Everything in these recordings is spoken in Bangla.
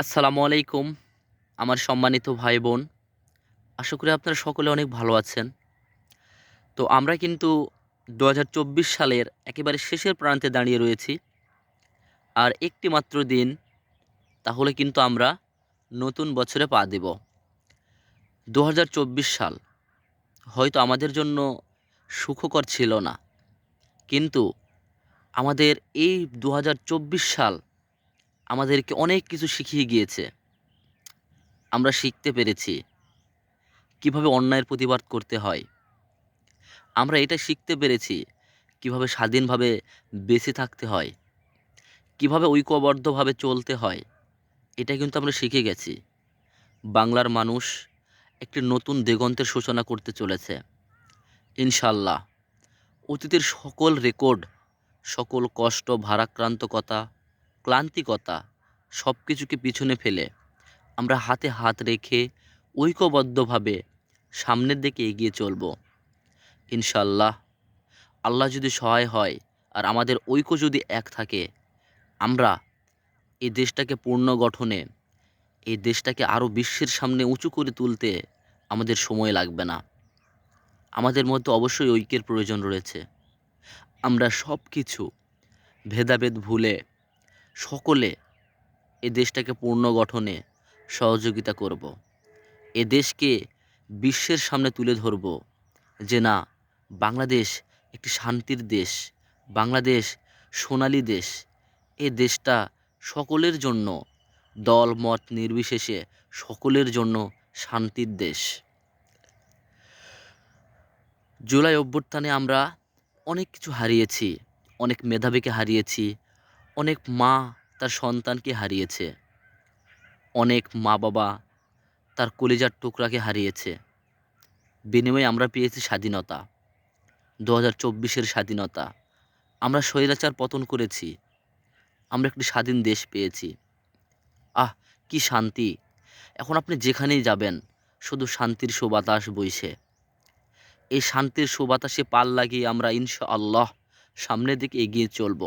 আসসালামু আলাইকুম আমার সম্মানিত ভাই বোন। আশা করি আপনারা সকলে অনেক ভালো আছেন। তো আমরা কিন্তু ২০২৪ সালের একেবারে শেষের প্রান্তে দাঁড়িয়ে রয়েছি। আর একটি মাত্র দিন, তাহলে কিন্তু আমরা নতুন বছরে পা দেব। ২০২৪ সাল হয়তো আমাদের জন্য সুখকর ছিল না, কিন্তু আমাদের এই ২০২৪ সাল আমাদেরকে অনেক কিছু শিখিয়ে গিয়েছে। আমরা শিখতে পেরেছি কিভাবে অন্যায়ের প্রতিবাদ করতে হয়। আমরা এটা শিখতে পেরেছি কিভাবে স্বাধীনভাবে বেঁচে থাকতে হয়, কিভাবে ঐক্যবদ্ধভাবে চলতে হয়। এটা কিন্তু আমরা শিখে গেছি। বাংলার মানুষ একটি নতুন দিগন্তের সূচনা করতে চলেছে ইনশাল্লাহ। অতীতের সকল রেকর্ড, সকল কষ্ট, ভারাক্রান্তকতা, ক্লান্তিকতা সব কিছুকে পিছনে ফেলে আমরা হাতে হাত রেখে ঐক্যবদ্ধভাবে সামনের দিকে এগিয়ে চলব ইনশাল্লাহ। আল্লাহ যদি সহায় হয় আর আমাদের ঐক্য যদি এক থাকে, আমরা এই দেশটাকে পুনর্গঠনে, এই দেশটাকে আরও বিশ্বের সামনে উঁচু করে তুলতে আমাদের সময় লাগবে না। আমাদের মধ্যে অবশ্যই ঐক্যের প্রয়োজন রয়েছে। আমরা সব কিছু ভেদাভেদ ভুলে সকলে এ দেশটাকে পুনর্গঠনে সহযোগিতা করব। এ দেশকে বিশ্বের সামনে তুলে ধরব যে না, বাংলাদেশ একটি শান্তির দেশ, বাংলাদেশ সোনালী দেশ। এ দেশটা সকলের জন্য, দল মত নির্বিশেষে সকলের জন্য শান্তির দেশ। জুলাই অভ্যুত্থানে আমরা অনেক কিছু হারিয়েছি, অনেক মেধাবীকে হারিয়েছি, অনেক মা তার সন্তানকে হারিয়েছে, অনেক মা বাবা তার কলিজার টুকরাকে হারিয়েছে। বিনিময়ে আমরা পেয়েছি স্বাধীনতা, ২০২৪-এর স্বাধীনতা। আমরা স্বৈরাচার পতন করেছি, আমরা একটি স্বাধীন দেশ পেয়েছি। আহ, কি শান্তি! এখন আপনি যেখানেই যাবেন শুধু শান্তির সুবাতাস বইছে। এই শান্তির সুবাতাসে পাল লাগিয়ে আমরা ইনশাআল্লাহ সামনের দিকে এগিয়ে চলব।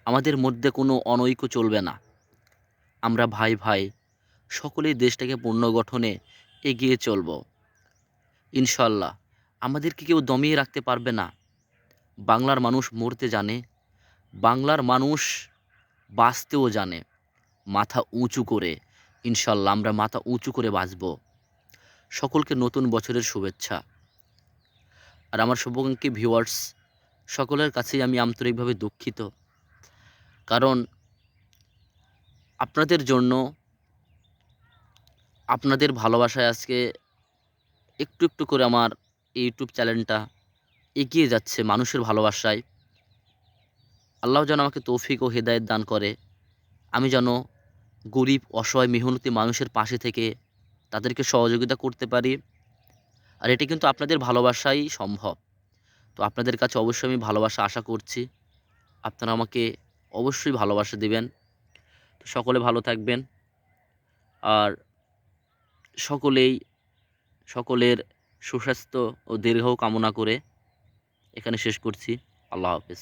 আমাদের মধ্যে কোনো অনৈক্য চলবে না। আমরা ভাই ভাই সকলেই দেশটাকে পুনর্গঠনে এগিয়ে চলব ইনশাআল্লাহ। আমাদেরকে কেউ দমিয়ে রাখতে পারবে না। বাংলার মানুষ মরতে জানে, বাংলার মানুষ বাঁচতেও জানে। মাথা উঁচু করে ইনশাআল্লাহ আমরা মাথা উঁচু করে বাঁচব। সকলকে নতুন বছরের শুভেচ্ছা। আর আমার শুভাকাঙ্ক্ষী ভিউয়ার্স সকলের কাছেই আমি আন্তরিকভাবে দুঃখিত, কারণ আপনাদের জন্য, আপনাদের ভালোবাসায় আজকে একটু একটু করে আমার এই ইউটিউব চ্যানেলটা এগিয়ে যাচ্ছে মানুষের ভালোবাসায়। আল্লাহ যেন আমাকে তৌফিক ও হেদায়েত দান করে, আমি যেন গরিব অসহায় মেহনতি মানুষের পাশে থেকে তাদেরকে সহযোগিতা করতে পারি। আর এটা কিন্তু আপনাদের ভালোবাসাই সম্ভব। তো আপনাদের কাছে অবশ্যই আমি ভালোবাসা আশা করছি, আপনারা আমাকে অবশ্যই ভালোবাসা দিবেন। তো সকলে ভালো থাকবেন। আর সকলেই সকলের সুস্বাস্থ্য ও দীর্ঘ কামনা করে এখানে শেষ করছি। আল্লাহ হাফেজ।